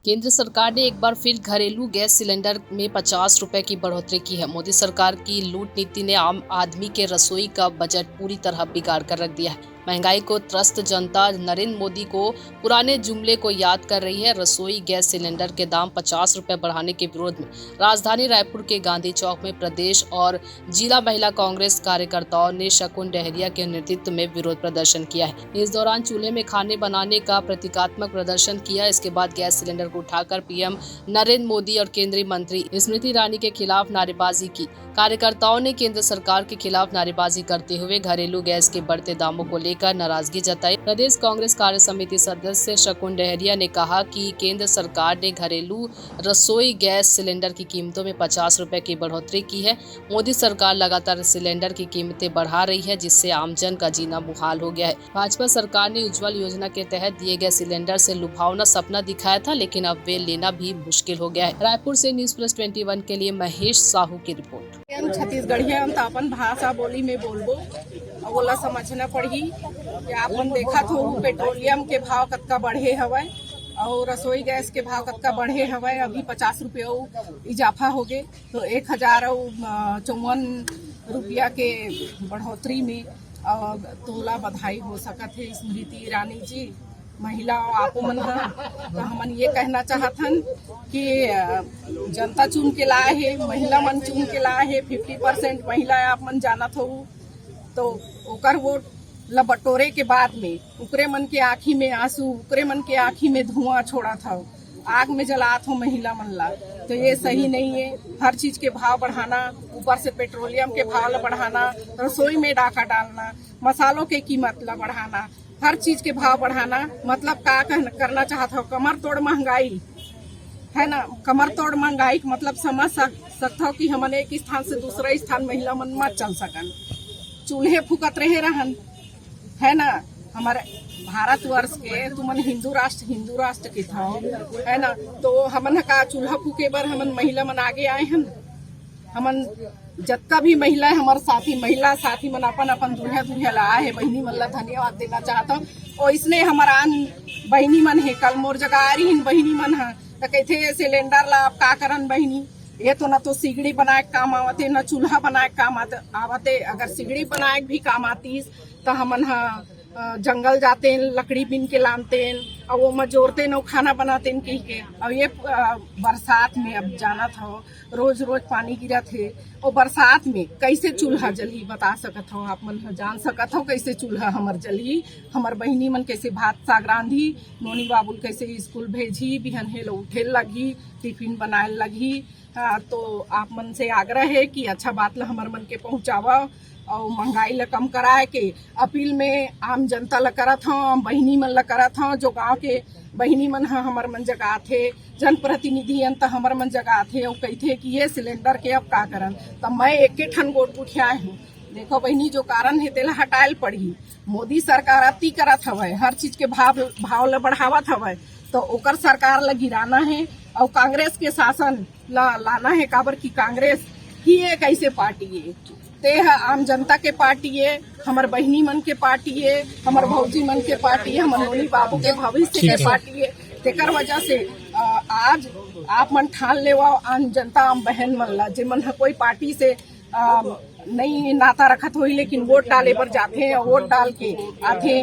केंद्र सरकार ने एक बार फिर घरेलू गैस सिलेंडर में 50 रुपए की बढ़ोतरी की है। मोदी सरकार की लूट नीति ने आम आदमी के रसोई का बजट पूरी तरह बिगाड़ कर रख दिया है। महंगाई को त्रस्त जनता नरेंद्र मोदी को पुराने जुमले को याद कर रही है। रसोई गैस सिलेंडर के दाम 50 रुपए बढ़ाने के विरोध में राजधानी रायपुर के गांधी चौक में प्रदेश और जिला महिला कांग्रेस कार्यकर्ताओं ने शकुन डहरिया के नेतृत्व में विरोध प्रदर्शन किया है। इस दौरान चूल्हे में खाने बनाने का प्रतीकात्मक प्रदर्शन किया। इसके बाद गैस सिलेंडर को उठाकर पीएम नरेंद्र मोदी और केंद्रीय मंत्री स्मृति ईरानी के खिलाफ नारेबाजी की। कार्यकर्ताओं ने केंद्र सरकार के खिलाफ नारेबाजी करते हुए घरेलू गैस के बढ़ते दामों को लेकर नाराजगी जताई। प्रदेश कांग्रेस कार्य समिति सदस्य शकुन डहरिया ने कहा कि केंद्र सरकार ने घरेलू रसोई गैस सिलेंडर की कीमतों में 50 रुपए की बढ़ोतरी की है। मोदी सरकार लगातार सिलेंडर की कीमतें बढ़ा रही है, जिससे आमजन का जीना मुहाल हो गया है। भाजपा सरकार ने उज्ज्वल योजना के तहत दिए गए सिलेंडर से लुभावना सपना दिखाया था, लेकिन अब वे लेना भी मुश्किल हो गया है। रायपुर से News+21 के लिए महेश साहू की रिपोर्ट। छत्तीसगढ़िया हम अपन भाषा बोली में बोलबो और ओला समझना पड़ही कि आपन देखत हो पेट्रोलियम के भाव कतका बढ़े हवय और रसोई गैस के भाव कतका बढ़े हवय। अभी 50 रुपये इजाफा हो गए तो 1054 रुपया के बढ़ोतरी में तोला बधाई हो सकत है स्मृति ईरानी जी महिला आपो मन तो हमन ये कहना चाहत हन कि जनता चुन के लाए है, महिला मन चुन के लाए है। 50% महिला आप मन जानत हो तो ओकर वोट ला बटोरे के बाद में उकरे मन के आँखी में आंसू, उकरे मन के आँखी में धुआं छोड़ा था, आग में जलात हो महिला मन ला। तो ये सही नहीं है। हर चीज के भाव बढ़ाना, ऊपर से पेट्रोलियम के भाव ला बढ़ाना, रसोई में डाका डालना, मसालों के कीमत ला बढ़ाना, हर चीज के भाव बढ़ाना मतलब का करना चाहता हो। कमर तोड़ महंगाई है ना, कमर तोड़ महंगाई मतलब समझ सकता हो कि हम एक स्थान से दूसरा स्थान महिला मन मत चल सकन, चूल्हे फूकत रहे रहन है ना। हमारे भारतवर्ष के तुमन हिंदू राष्ट्र के था है ना, तो हमन का चूल्हा फूके बर हमन महिला मन आगे आए हैं। हमन जत्ता भी महिला है हमारे साथी महिला साथी मन अपन दूल्हा लाए है। बहनी मन ला धन्यवाद देना चाहता हूँ। और इसने हमारा बहनी मन है, कल मोर जगह आ रही बहनी मन है तो कहते सिलेंडर ला आप का करन बहनी, ये तो न तो सिगड़ी बनाए काम आवते न चूल्हा बनाए काम आवते। अगर सिगड़ी बनाए भी काम आती तो हमन जंगल जाते लकड़ी बिन के लानते और वो में जोड़ते न खाना बनाते कही के। और ये बरसात में अब जाना था रोज रोज पानी गिरत है और बरसात में कैसे चूल्हा जली बता सकत हो आप मन जान सकत हो कैसे चूल्हा हमर जली। हमर बहिनी मन कैसे भात साग रांधी, नोनी बाबुल कैसे स्कूल भेजी, बिहन हेल उठे लगी, टिफिन बनाए लगी। तो आप मन से आग्रह है कि अच्छा बात ला हमर मन के पहुँचावा और महंगाई ला कम कराए के अपील में आम जनता ला करत हूँ, बहिनी मन ला करत हूँ। जो गांव के बहिनी मन हमर मन जगह आथे, जनप्रतिनिधि अंत हमर मन जगह आथे और कहते कि ये सिलेंडर के अब का करन। तो मैं एक ठन गोट उठियाए हूँ। देखो बहिनी जो कारण है तेला हटायल पड़ी। मोदी सरकार अति करत हवय, हर चीज के भाव ला बढ़ावत हवय तो ओकर सरकार ला गिराना है और कांग्रेस के शासन ला लाना है। काबर की कांग्रेस ही एक ऐसे पार्टी है ते आम जनता के पार्टी है, हमार बहिनी मन के पार्टी है, हमार भौजी मन के पार्टी है, हमार नोनी बाबू के भविष्य के पार्टी है। तेकर वजह से आज आप मन ठान लेवा आम जनता आम बहन मन ला जे मन कोई पार्टी से नहीं नाता रखत होई लेकिन वोट डाले पर जाते हैं और वोट डाल के आते।